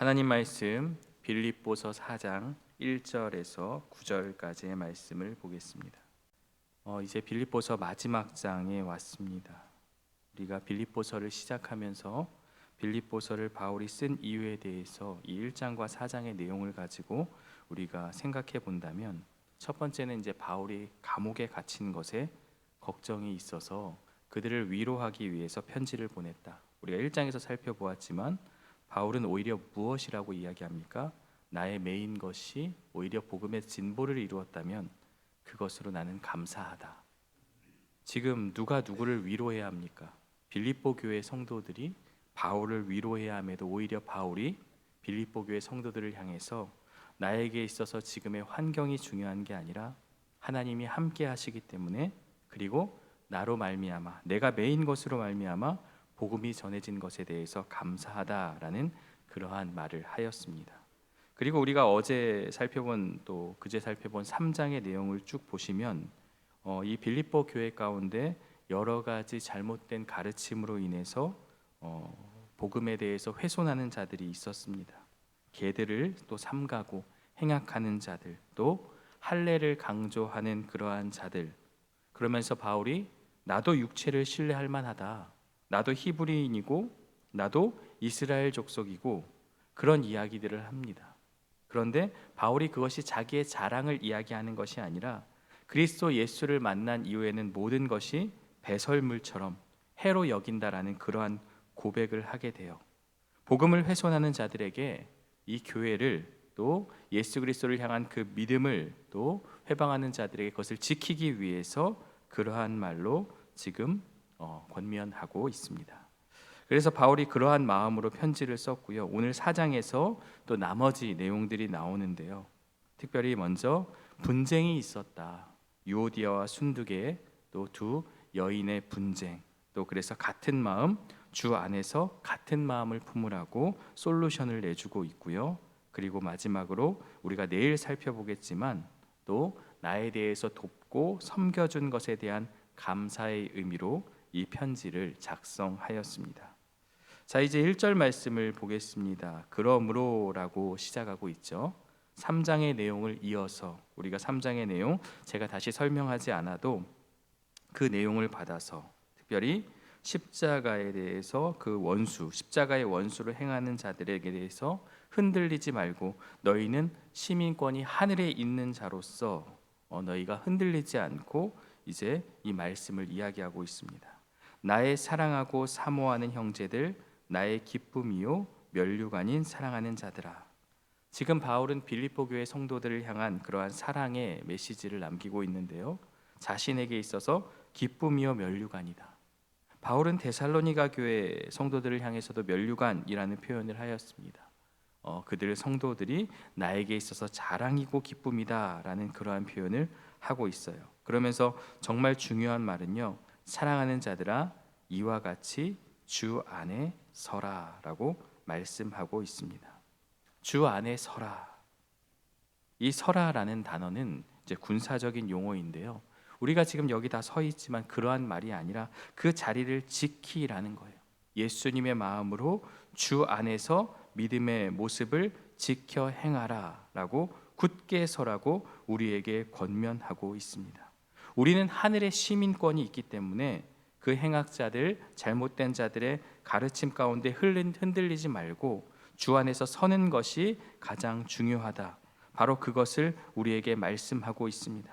하나님 말씀 빌립보서 4장 1절에서 9절까지의 말씀을 보겠습니다. 이제 빌립보서 마지막 장에 왔습니다. 우리가 빌립보서를 시작하면서 빌립보서를 바울이 쓴 이유에 대해서 이 1장과 4장의 내용을 가지고 우리가 생각해 본다면, 첫 번째는 이제 바울이 감옥에 갇힌 것에 걱정이 있어서 그들을 위로하기 위해서 편지를 보냈다. 우리가 1장에서 살펴보았지만 바울은 오히려 무엇이라고 이야기합니까? 나의 메인 것이 오히려 복음의 진보를 이루었다면 그것으로 나는 감사하다. 지금 누가 누구를 위로해야 합니까? 빌립보 교회 성도들이 바울을 위로해야 함에도 오히려 바울이 빌립보 교회 성도들을 향해서 나에게 있어서 지금의 환경이 중요한 게 아니라 하나님이 함께 하시기 때문에, 그리고 나로 말미암아, 내가 메인 것으로 말미암아 복음이 전해진 것에 대해서 감사하다라는 그러한 말을 하였습니다. 그리고 우리가 어제 살펴본, 또 그제 살펴본 3장의 내용을 쭉 보시면 이 빌립보 교회 가운데 여러 가지 잘못된 가르침으로 인해서 복음에 대해서 훼손하는 자들이 있었습니다. 계들을 또 삼가고 행악하는 자들, 또 할례를 강조하는 그러한 자들. 그러면서 바울이 나도 육체를 신뢰할 만하다, 나도 히브리인이고 나도 이스라엘 족속이고, 그런 이야기들을 합니다. 그런데 바울이 그것이 자기의 자랑을 이야기하는 것이 아니라 그리스도 예수를 만난 이후에는 모든 것이 배설물처럼 해로 여긴다라는 그러한 고백을 하게 돼요. 복음을 훼손하는 자들에게 이 교회를, 또 예수 그리스도를 향한 그 믿음을 또 회방하는 자들에게 그것을 지키기 위해서 그러한 말로 지금 권면하고 있습니다. 그래서 바울이 그러한 마음으로 편지를 썼고요. 오늘 4장에서 또 나머지 내용들이 나오는데요. 특별히 먼저 분쟁이 있었다. 유오디아와 순두계 또 두 여인의 분쟁, 또 그래서 같은 마음, 주 안에서 같은 마음을 품으라고 솔루션을 내주고 있고요. 그리고 마지막으로 우리가 내일 살펴보겠지만 또 나에 대해서 돕고 섬겨준 것에 대한 감사의 의미로 이 편지를 작성하였습니다. 자, 이제 1절 말씀을 보겠습니다. 그러므로라고 시작하고 있죠. 3장의 내용을 이어서 우리가 3장의 내용 제가 다시 설명하지 않아도 그 내용을 받아서, 특별히 십자가에 대해서 그 원수, 십자가의 원수를 행하는 자들에게 대해서 흔들리지 말고 너희는 시민권이 하늘에 있는 자로서 너희가 흔들리지 않고 이제 이 말씀을 이야기하고 있습니다. 나의 사랑하고 사모하는 형제들, 나의 기쁨이요 면류가 아닌 사랑하는 자들아. 지금 바울은 빌립보 교회 성도들을 향한 그러한 사랑의 메시지를 남기고 있는데요. 자신에게 있어서 기쁨이요 면류관이다. 바울은 데살로니가 교회 성도들을 향해서도 면류관이라는 표현을 하였습니다. 그들 성도들이 나에게 있어서 자랑이고 기쁨이다라는 그러한 표현을 하고 있어요. 그러면서 정말 중요한 말은요, 사랑하는 자들아 이와 같이 주 안에 서라라고 말씀하고 있습니다. 주 안에 서라. 이 서라라는 단어는 이제 군사적인 용어인데요. 우리가 지금 여기 다 서 있지만 그러한 말이 아니라 그 자리를 지키라는 거예요. 예수님의 마음으로 주 안에서 믿음의 모습을 지켜 행하라라고 굳게 서라고 우리에게 권면하고 있습니다. 우리는 하늘의 시민권이 있기 때문에 그 행악자들, 잘못된 자들의 가르침 가운데 흔들리지 말고 주 안에서 서는 것이 가장 중요하다. 바로 그것을 우리에게 말씀하고 있습니다.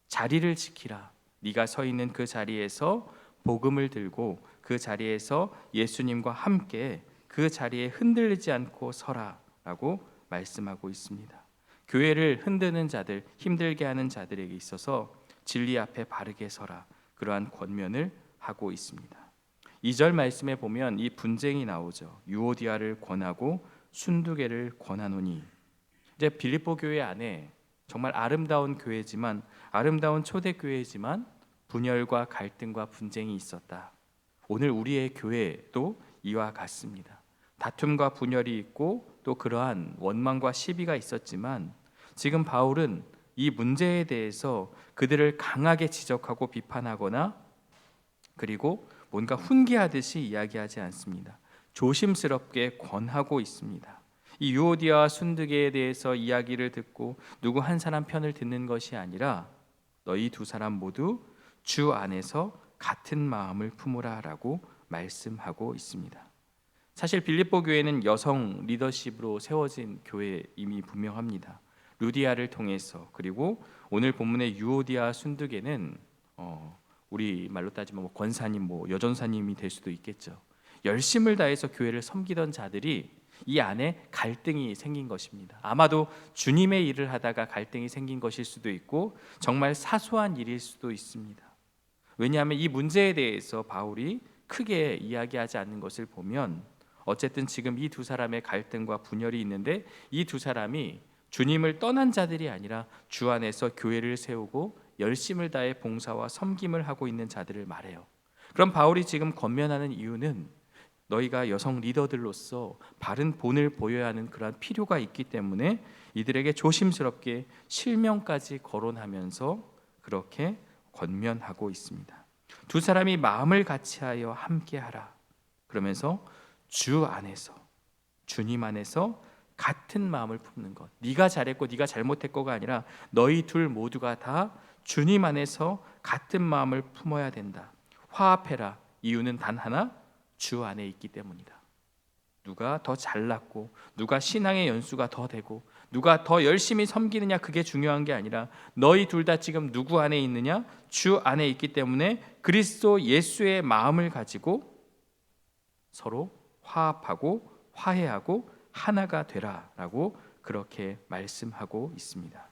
자리를 지키라. 네가 서 있는 그 자리에서 복음을 들고 그 자리에서 예수님과 함께 그 자리에 흔들리지 않고 서라라고 말씀하고 있습니다. 교회를 흔드는 자들, 힘들게 하는 자들에게 있어서 진리 앞에 바르게 서라, 그러한 권면을 하고 있습니다. 2절 말씀에 보면 이 분쟁이 나오죠. 유오디아를 권하고 순두계를 권하노니. 이제 빌립보 교회 안에 정말 아름다운 교회지만, 아름다운 초대교회지만 분열과 갈등과 분쟁이 있었다. 오늘 우리의 교회도 이와 같습니다. 다툼과 분열이 있고 또 그러한 원망과 시비가 있었지만, 지금 바울은 이 문제에 대해서 그들을 강하게 지적하고 비판하거나 그리고 뭔가 훈계하듯이 이야기하지 않습니다. 조심스럽게 권하고 있습니다. 이 유오디아와 순두계에 대해서 이야기를 듣고 누구 한 사람 편을 듣는 것이 아니라 너희 두 사람 모두 주 안에서 같은 마음을 품으라라고 말씀하고 있습니다. 사실 빌립보 교회는 여성 리더십으로 세워진 교회임이 분명합니다. 루디아를 통해서, 그리고 오늘 본문의 유오디아 순두계는 우리 말로 따지면 권사님, 여전사님이 될 수도 있겠죠. 열심을 다해서 교회를 섬기던 자들이 이 안에 갈등이 생긴 것입니다. 아마도 주님의 일을 하다가 갈등이 생긴 것일 수도 있고 정말 사소한 일일 수도 있습니다. 왜냐하면 이 문제에 대해서 바울이 크게 이야기하지 않는 것을 보면 어쨌든 지금 이 두 사람의 갈등과 분열이 있는데 이 두 사람이 주님을 떠난 자들이 아니라 주 안에서 교회를 세우고 열심을 다해 봉사와 섬김을 하고 있는 자들을 말해요. 그럼 바울이 지금 권면하는 이유는 너희가 여성 리더들로서 바른 본을 보여야 하는 그러한 필요가 있기 때문에 이들에게 조심스럽게 실명까지 거론하면서 그렇게 권면하고 있습니다. 두 사람이 마음을 같이하여 함께하라. 그러면서 주 안에서, 주님 안에서 같은 마음을 품는 것. 네가 잘했고 네가 잘못했고가 아니라 너희 둘 모두가 다 주님 안에서 같은 마음을 품어야 된다. 화합해라. 이유는 단 하나, 주 안에 있기 때문이다. 누가 더 잘났고 누가 신앙의 연수가 더 되고 누가 더 열심히 섬기느냐, 그게 중요한 게 아니라 너희 둘 다 지금 누구 안에 있느냐? 주 안에 있기 때문에 그리스도 예수의 마음을 가지고 서로 화합하고 화해하고 하나가 되라라고 그렇게 말씀하고 있습니다.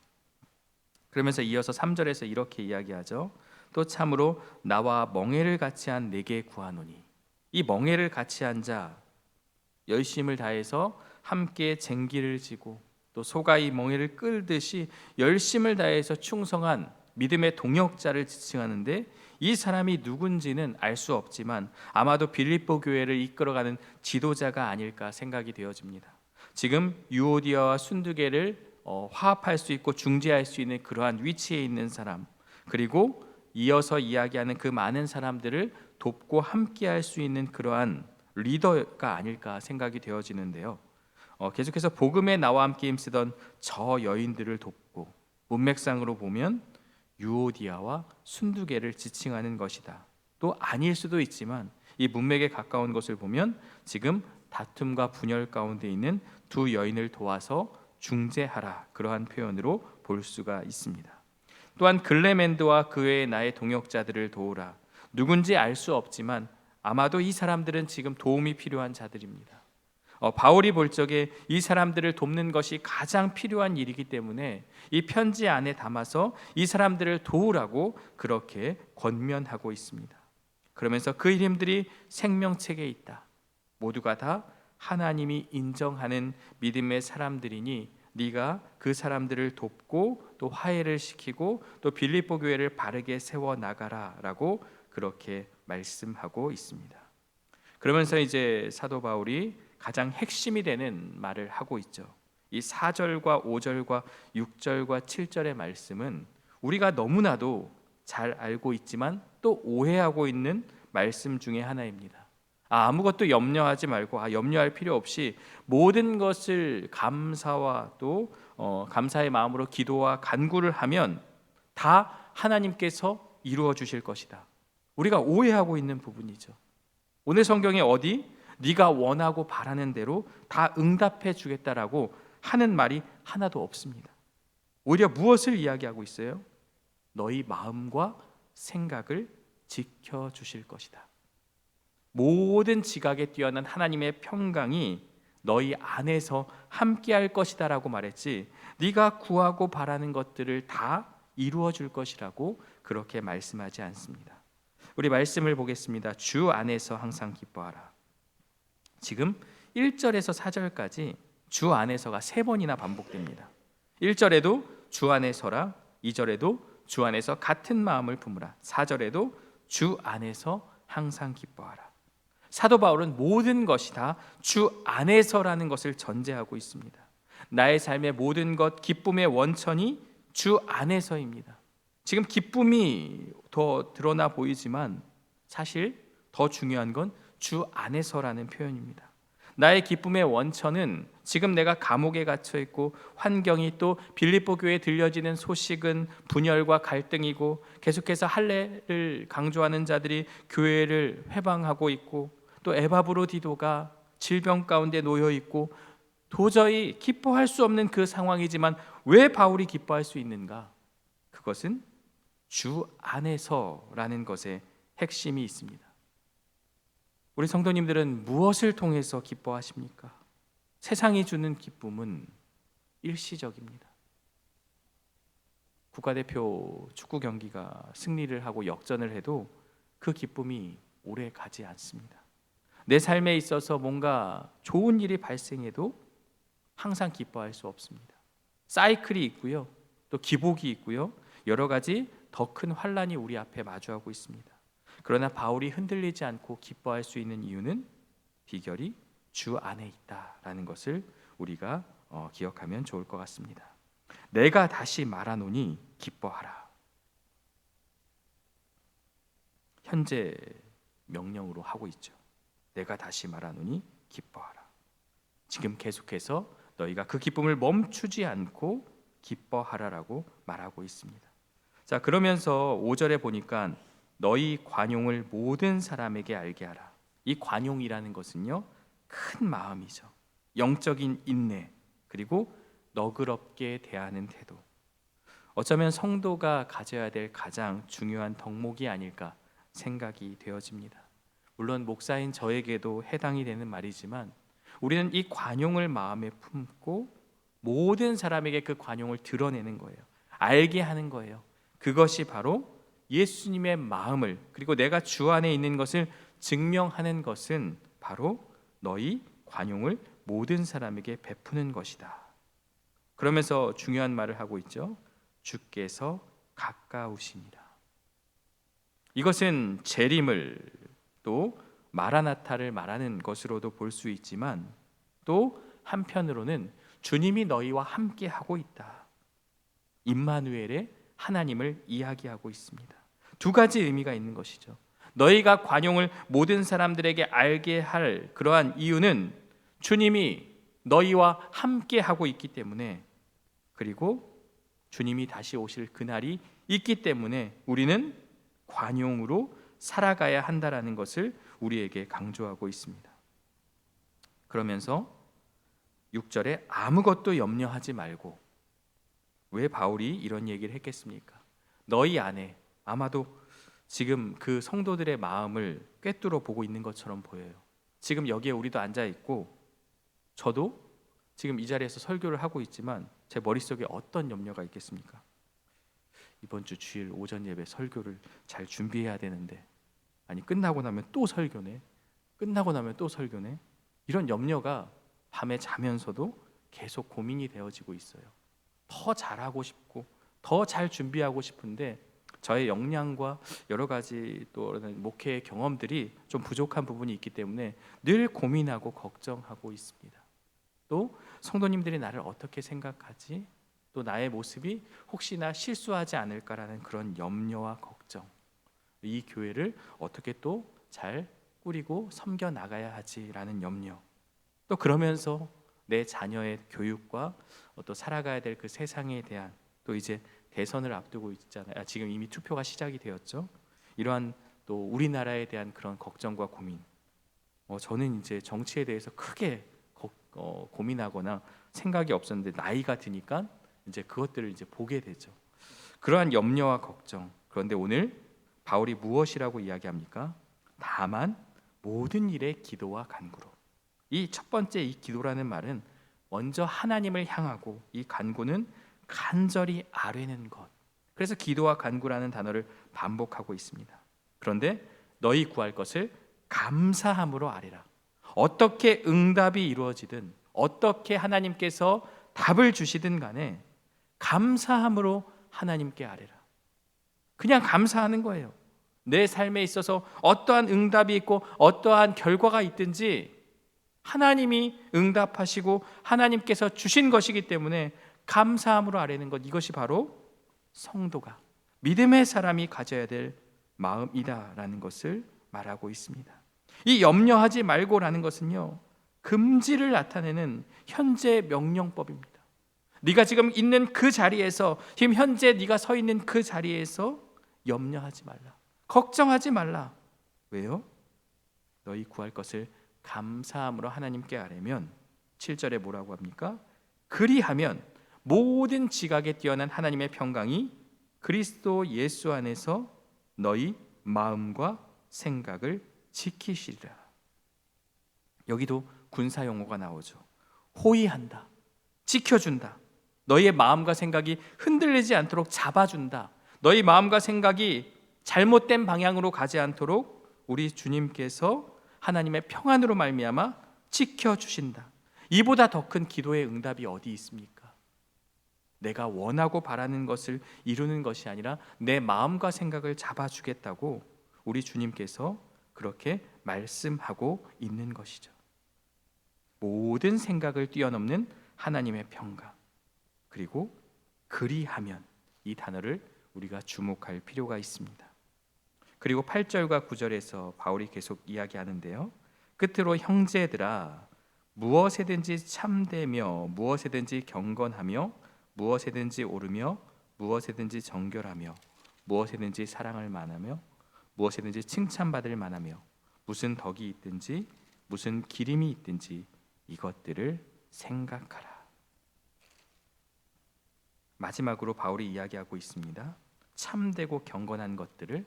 그러면서 이어서 3절에서 이렇게 이야기하죠. 또 참으로 나와 멍에를 같이 한 내게 구하노니. 이 멍에를 같이 한 자, 열심을 다해서 함께 쟁기를 지고 또 소가 이 멍에를 끌듯이 열심을 다해서 충성한 믿음의 동역자를 지칭하는데, 이 사람이 누군지는 알 수 없지만 아마도 빌립보 교회를 이끌어가는 지도자가 아닐까 생각이 되어집니다. 지금 유오디아와 순두계를 화합할 수 있고 중재할 수 있는 그러한 위치에 있는 사람, 그리고 이어서 이야기하는 그 많은 사람들을 돕고 함께할 수 있는 그러한 리더가 아닐까 생각이 되어지는데요. 계속해서 복음에 나와 함께 힘쓰던 저 여인들을 돕고, 문맥상으로 보면 유오디아와 순두계를 지칭하는 것이다. 또 아닐 수도 있지만 이 문맥에 가까운 것을 보면 지금 다툼과 분열 가운데 있는 두 여인을 도와서 중재하라, 그러한 표현으로 볼 수가 있습니다. 또한 글레멘드와 그 외의 나의 동역자들을 도우라. 누군지 알 수 없지만 아마도 이 사람들은 지금 도움이 필요한 자들입니다. 바울이 볼 적에 이 사람들을 돕는 것이 가장 필요한 일이기 때문에 이 편지 안에 담아서 이 사람들을 도우라고 그렇게 권면하고 있습니다. 그러면서 그 이름들이 생명책에 있다. 모두가 다 하나님이 인정하는 믿음의 사람들이니 네가 그 사람들을 돕고 또 화해를 시키고 또 빌립보 교회를 바르게 세워 나가라라고 그렇게 말씀하고 있습니다. 그러면서 이제 사도 바울이 가장 핵심이 되는 말을 하고 있죠. 이 4절과 5절과 6절과 7절의 말씀은 우리가 너무나도 잘 알고 있지만 또 오해하고 있는 말씀 중에 하나입니다. 아무것도 염려하지 말고 염려할 필요 없이 모든 것을 감사와 또 감사의 마음으로 기도와 간구를 하면 다 하나님께서 이루어 주실 것이다. 우리가 오해하고 있는 부분이죠. 오늘 성경에 어디 네가 원하고 바라는 대로 다 응답해 주겠다라고 하는 말이 하나도 없습니다. 오히려 무엇을 이야기하고 있어요? 너희 마음과 생각을 지켜주실 것이다. 모든 지각에 뛰어난 하나님의 평강이 너희 안에서 함께할 것이다 라고 말했지, 네가 구하고 바라는 것들을 다 이루어 줄 것이라고 그렇게 말씀하지 않습니다. 우리 말씀을 보겠습니다. 주 안에서 항상 기뻐하라. 지금 1절에서 4절까지 주 안에서가 3번이나 반복됩니다. 1절에도 주 안에서라, 2절에도 주 안에서 같은 마음을 품으라, 4절에도 주 안에서 항상 기뻐하라. 사도 바울은 모든 것이 다 주 안에서라는 것을 전제하고 있습니다. 나의 삶의 모든 것, 기쁨의 원천이 주 안에서입니다. 지금 기쁨이 더 드러나 보이지만 사실 더 중요한 건 주 안에서라는 표현입니다. 나의 기쁨의 원천은 지금 내가 감옥에 갇혀 있고 환경이 또 빌립보 교회에 들려지는 소식은 분열과 갈등이고 계속해서 할례를 강조하는 자들이 교회를 회방하고 있고 또 에바브로디도가 질병 가운데 놓여 있고 도저히 기뻐할 수 없는 그 상황이지만 왜 바울이 기뻐할 수 있는가? 그것은 주 안에서라는 것에 핵심이 있습니다. 우리 성도님들은 무엇을 통해서 기뻐하십니까? 세상이 주는 기쁨은 일시적입니다. 국가대표 축구 경기가 승리를 하고 역전을 해도 그 기쁨이 오래 가지 않습니다. 내 삶에 있어서 뭔가 좋은 일이 발생해도 항상 기뻐할 수 없습니다. 사이클이 있고요, 또 기복이 있고요, 여러 가지 더 큰 환란이 우리 앞에 마주하고 있습니다. 그러나 바울이 흔들리지 않고 기뻐할 수 있는 이유는 비결이 주 안에 있다라는 것을 우리가 기억하면 좋을 것 같습니다. 내가 다시 말하노니 기뻐하라. 현재 명령으로 하고 있죠. 내가 다시 말하노니 기뻐하라. 지금 계속해서 너희가 그 기쁨을 멈추지 않고 기뻐하라라고 말하고 있습니다. 자, 그러면서 5절에 보니까 너희 관용을 모든 사람에게 알게 하라. 이 관용이라는 것은요, 큰 마음이죠. 영적인 인내, 그리고 너그럽게 대하는 태도. 어쩌면 성도가 가져야 될 가장 중요한 덕목이 아닐까 생각이 되어집니다. 물론 목사인 저에게도 해당이 되는 말이지만 우리는 이 관용을 마음에 품고 모든 사람에게 그 관용을 드러내는 거예요. 알게 하는 거예요. 그것이 바로 예수님의 마음을, 그리고 내가 주 안에 있는 것을 증명하는 것은 바로 너희 관용을 모든 사람에게 베푸는 것이다. 그러면서 중요한 말을 하고 있죠. 주께서 가까우시니라. 이것은 재림을, 또 마라나타를 말하는 것으로도 볼 수 있지만 또 한편으로는 주님이 너희와 함께 하고 있다, 임마누엘의 하나님을 이야기하고 있습니다. 두 가지 의미가 있는 것이죠. 너희가 관용을 모든 사람들에게 알게 할 그러한 이유는 주님이 너희와 함께 하고 있기 때문에, 그리고 주님이 다시 오실 그날이 있기 때문에 우리는 관용으로 살아가야 한다라는 것을 우리에게 강조하고 있습니다. 그러면서 6절에 아무것도 염려하지 말고, 왜 바울이 이런 얘기를 했겠습니까? 너희 안에, 아마도 지금 그 성도들의 마음을 꿰뚫어 보고 있는 것처럼 보여요. 지금 여기에 우리도 앉아 있고 저도 지금 이 자리에서 설교를 하고 있지만 제 머릿속에 어떤 염려가 있겠습니까? 이번 주 주일 오전 예배 설교를 잘 준비해야 되는데, 아니 끝나고 나면 또 설교네, 끝나고 나면 또 설교네, 이런 염려가 밤에 자면서도 계속 고민이 되어지고 있어요. 더 잘하고 싶고 더 잘 준비하고 싶은데 저의 역량과 여러 가지 또 목회의 경험들이 좀 부족한 부분이 있기 때문에 늘 고민하고 걱정하고 있습니다. 또 성도님들이 나를 어떻게 생각하지? 또 나의 모습이 혹시나 실수하지 않을까라는 그런 염려와 걱정, 이 교회를 어떻게 또 잘 꾸리고 섬겨 나가야 하지라는 염려, 또 그러면서 내 자녀의 교육과 또 살아가야 될 그 세상에 대한, 또 이제 대선을 앞두고 있잖아요. 지금 이미 투표가 시작이 되었죠. 이러한 또 우리나라에 대한 그런 걱정과 고민, 저는 이제 정치에 대해서 크게 고민하거나 생각이 없었는데 나이가 드니까 이제 그것들을 이제 보게 되죠. 그러한 염려와 걱정. 그런데 오늘 바울이 무엇이라고 이야기합니까? 다만 모든 일에 기도와 간구로. 이 첫 번째 이 기도라는 말은 먼저 하나님을 향하고, 이 간구는 간절히 아뢰는 것. 그래서 기도와 간구라는 단어를 반복하고 있습니다. 그런데 너희 구할 것을 감사함으로 아뢰라. 어떻게 응답이 이루어지든, 어떻게 하나님께서 답을 주시든 간에 감사함으로 하나님께 아뢰라. 그냥 감사하는 거예요. 내 삶에 있어서 어떠한 응답이 있고 어떠한 결과가 있든지 하나님이 응답하시고 하나님께서 주신 것이기 때문에 감사함으로 아뢰는 것, 이것이 바로 성도가, 믿음의 사람이 가져야 될 마음이다라는 것을 말하고 있습니다. 이 염려하지 말고라는 것은요, 금지를 나타내는 현재 명령법입니다. 네가 지금 있는 그 자리에서, 지금 현재 네가 서 있는 그 자리에서 염려하지 말라, 걱정하지 말라. 왜요? 너희 구할 것을 감사함으로 하나님께 아뢰면, 7절에 뭐라고 합니까? 그리하면 모든 지각에 뛰어난 하나님의 평강이 그리스도 예수 안에서 너희 마음과 생각을 지키시리라. 여기도 군사 용어가 나오죠. 호위한다, 지켜준다, 너희의 마음과 생각이 흔들리지 않도록 잡아준다, 너희 마음과 생각이 잘못된 방향으로 가지 않도록 우리 주님께서 하나님의 평안으로 말미암아 지켜주신다. 이보다 더 큰 기도의 응답이 어디 있습니까? 내가 원하고 바라는 것을 이루는 것이 아니라 내 마음과 생각을 잡아주겠다고 우리 주님께서 그렇게 말씀하고 있는 것이죠. 모든 생각을 뛰어넘는 하나님의 평강, 그리고 그리하면, 이 단어를 우리가 주목할 필요가 있습니다. 그리고 8절과 9절에서 바울이 계속 이야기하는데요, 끝으로 형제들아, 무엇에든지 참되며 무엇에든지 경건하며 무엇에든지 오르며 무엇에든지 정결하며 무엇에든지 사랑을 만하며 무엇에든지 칭찬받을 만하며 무슨 덕이 있든지 무슨 기림이 있든지 이것들을 생각하라. 마지막으로 바울이 이야기하고 있습니다. 참되고 경건한 것들을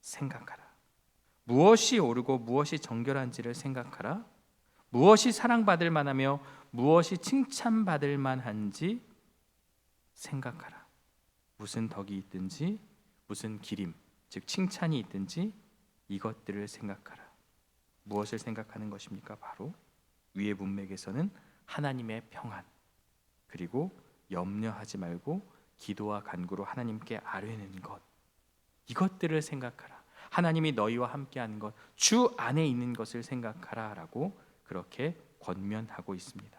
생각하라. 무엇이 옳고 무엇이 정결한지를 생각하라. 무엇이 사랑받을 만하며 무엇이 칭찬받을 만한지 생각하라. 무슨 덕이 있든지 무슨 기림, 즉 칭찬이 있든지 이것들을 생각하라. 무엇을 생각하는 것입니까? 바로 위의 문맥에서는 하나님의 평안, 그리고 염려하지 말고 기도와 간구로 하나님께 아뢰는 것, 이것들을 생각하라. 하나님이 너희와 함께하는 것, 주 안에 있는 것을 생각하라 라고 그렇게 권면하고 있습니다.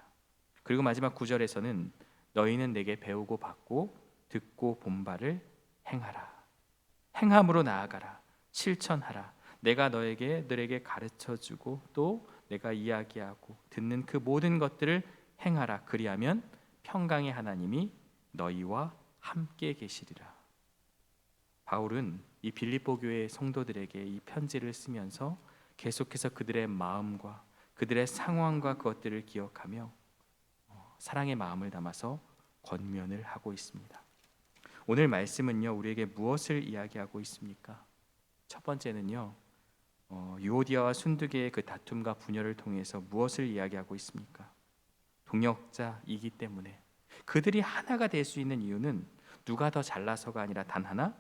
그리고 마지막 9절에서는 너희는 내게 배우고 받고 듣고 본 바를 행하라. 행함으로 나아가라. 실천하라. 내가 너에게 가르쳐주고 또 내가 이야기하고 듣는 그 모든 것들을 행하라. 그리하면 평강의 하나님이 너희와 함께 계시리라. 바울은 이 빌립보 교회 성도들에게 이 편지를 쓰면서 계속해서 그들의 마음과 그들의 상황과 그것들을 기억하며 사랑의 마음을 담아서 권면을 하고 있습니다. 오늘 말씀은요, 우리에게 무엇을 이야기하고 있습니까? 첫 번째는요, 유오디아와 순두계의 그 다툼과 분열을 통해서 무엇을 이야기하고 있습니까? 동역자이기 때문에 그들이 하나가 될 수 있는 이유는 누가 더 잘나서가 아니라 단 하나,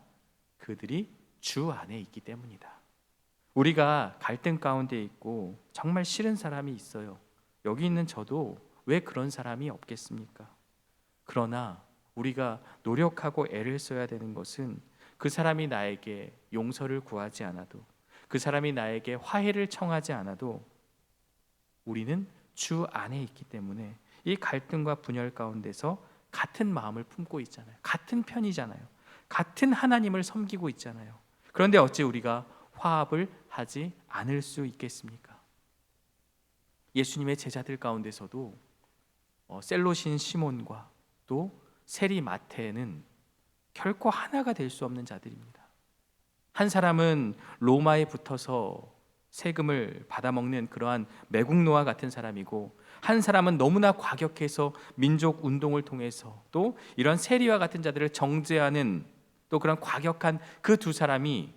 그들이 주 안에 있기 때문이다. 우리가 갈등 가운데 있고 정말 싫은 사람이 있어요. 여기 있는 저도 왜 그런 사람이 없겠습니까? 그러나 우리가 노력하고 애를 써야 되는 것은 그 사람이 나에게 용서를 구하지 않아도, 그 사람이 나에게 화해를 청하지 않아도 우리는 주 안에 있기 때문에 이 갈등과 분열 가운데서 같은 마음을 품고 있잖아요. 같은 편이잖아요. 같은 하나님을 섬기고 있잖아요. 그런데 어찌 우리가 화합을 하지 않을 수 있겠습니까? 예수님의 제자들 가운데서도 셀롯인 시몬과 또 세리 마태는 결코 하나가 될 수 없는 자들입니다. 한 사람은 로마에 붙어서 세금을 받아먹는 그러한 매국노와 같은 사람이고, 한 사람은 너무나 과격해서 민족 운동을 통해서 또 이런 세리와 같은 자들을 정죄하는 또 그런 과격한 그 두 사람이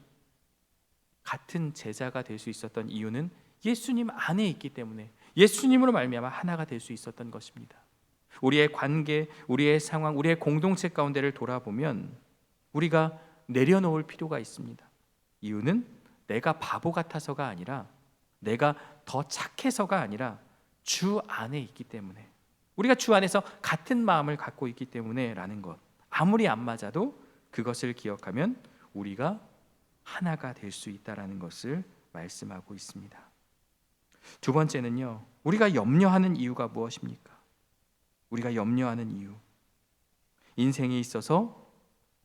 같은 제자가 될 수 있었던 이유는 예수님 안에 있기 때문에, 예수님으로 말미암아 하나가 될 수 있었던 것입니다. 우리의 관계, 우리의 상황, 우리의 공동체 가운데를 돌아보면 우리가 내려놓을 필요가 있습니다. 이유는 내가 바보 같아서가 아니라, 내가 더 착해서가 아니라 주 안에 있기 때문에, 우리가 주 안에서 같은 마음을 갖고 있기 때문에 라는 것, 아무리 안 맞아도 그것을 기억하면 우리가 하나가 될 수 있다라는 것을 말씀하고 있습니다. 두 번째는요, 우리가 염려하는 이유가 무엇입니까? 우리가 염려하는 이유, 인생에 있어서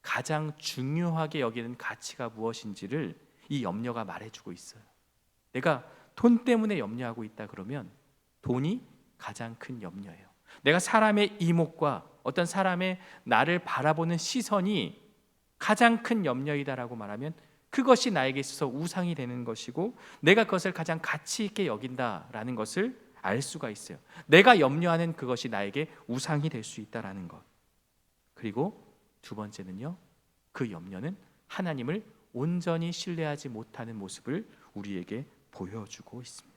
가장 중요하게 여기는 가치가 무엇인지를 이 염려가 말해주고 있어요. 내가 돈 때문에 염려하고 있다 그러면 돈이 가장 큰 염려예요. 내가 사람의 이목과 어떤 사람의 나를 바라보는 시선이 가장 큰 염려이다라고 말하면 그것이 나에게 있어서 우상이 되는 것이고 내가 그것을 가장 가치 있게 여긴다라는 것을 알 수가 있어요. 내가 염려하는 그것이 나에게 우상이 될 수 있다라는 것. 그리고 두 번째는요, 그 염려는 하나님을 온전히 신뢰하지 못하는 모습을 우리에게 보여주고 있습니다.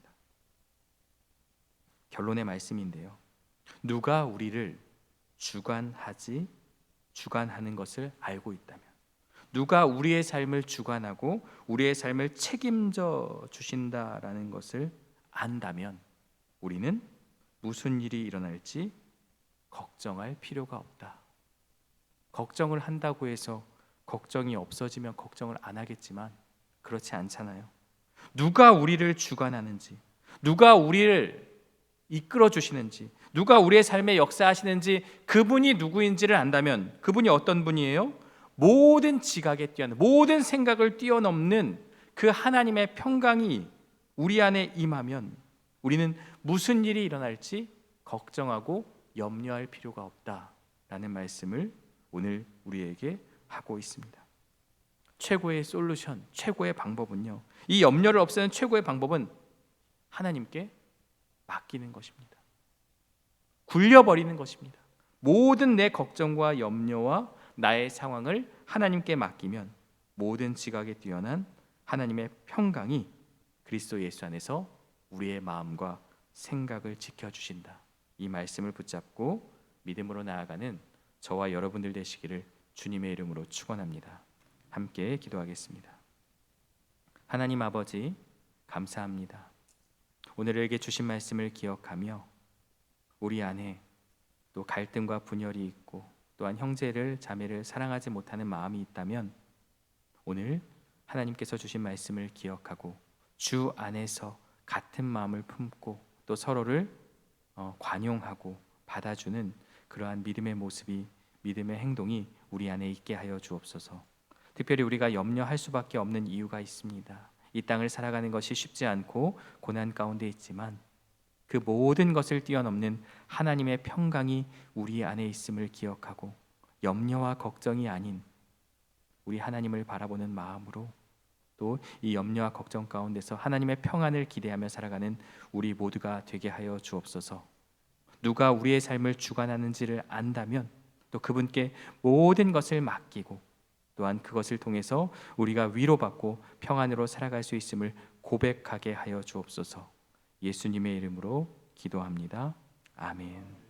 결론의 말씀인데요, 누가 우리를 주관하는 것을 알고 있다면, 누가 우리의 삶을 주관하고 우리의 삶을 책임져 주신다라는 것을 안다면 우리는 무슨 일이 일어날지 걱정할 필요가 없다. 걱정을 한다고 해서 걱정이 없어지면 걱정을 안 하겠지만 그렇지 않잖아요. 누가 우리를 주관하는지, 누가 우리를 이끌어 주시는지, 누가 우리의 삶에 역사하시는지 그분이 누구인지를 안다면 그분이 어떤 분이에요? 모든 지각에 뛰어넘는, 모든 생각을 뛰어넘는 그 하나님의 평강이 우리 안에 임하면 우리는 무슨 일이 일어날지 걱정하고 염려할 필요가 없다라는 말씀을 오늘 우리에게 하고 있습니다. 최고의 솔루션, 최고의 방법은요, 이 염려를 없애는 최고의 방법은 하나님께 맡기는 것입니다. 굴려버리는 것입니다. 모든 내 걱정과 염려와 나의 상황을 하나님께 맡기면 모든 지각에 뛰어난 하나님의 평강이 그리스도 예수 안에서 우리의 마음과 생각을 지켜주신다. 이 말씀을 붙잡고 믿음으로 나아가는 저와 여러분들 되시기를 주님의 이름으로 축원합니다. 함께 기도하겠습니다. 하나님 아버지, 감사합니다. 오늘 우리에게 주신 말씀을 기억하며 우리 안에 또 갈등과 분열이 있고 또한 형제를 자매를 사랑하지 못하는 마음이 있다면 오늘 하나님께서 주신 말씀을 기억하고 주 안에서 같은 마음을 품고 또 서로를 관용하고 받아주는 그러한 믿음의 모습이, 믿음의 행동이 우리 안에 있게 하여 주옵소서. 특별히 우리가 염려할 수밖에 없는 이유가 있습니다. 이 땅을 살아가는 것이 쉽지 않고 고난 가운데 있지만 그 모든 것을 뛰어넘는 하나님의 평강이 우리 안에 있음을 기억하고 염려와 걱정이 아닌 우리 하나님을 바라보는 마음으로 또 이 염려와 걱정 가운데서 하나님의 평안을 기대하며 살아가는 우리 모두가 되게 하여 주옵소서. 누가 우리의 삶을 주관하는지를 안다면 또 그분께 모든 것을 맡기고 또한 그것을 통해서 우리가 위로받고 평안으로 살아갈 수 있음을 고백하게 하여 주옵소서. 예수님의 이름으로 기도합니다. 아멘.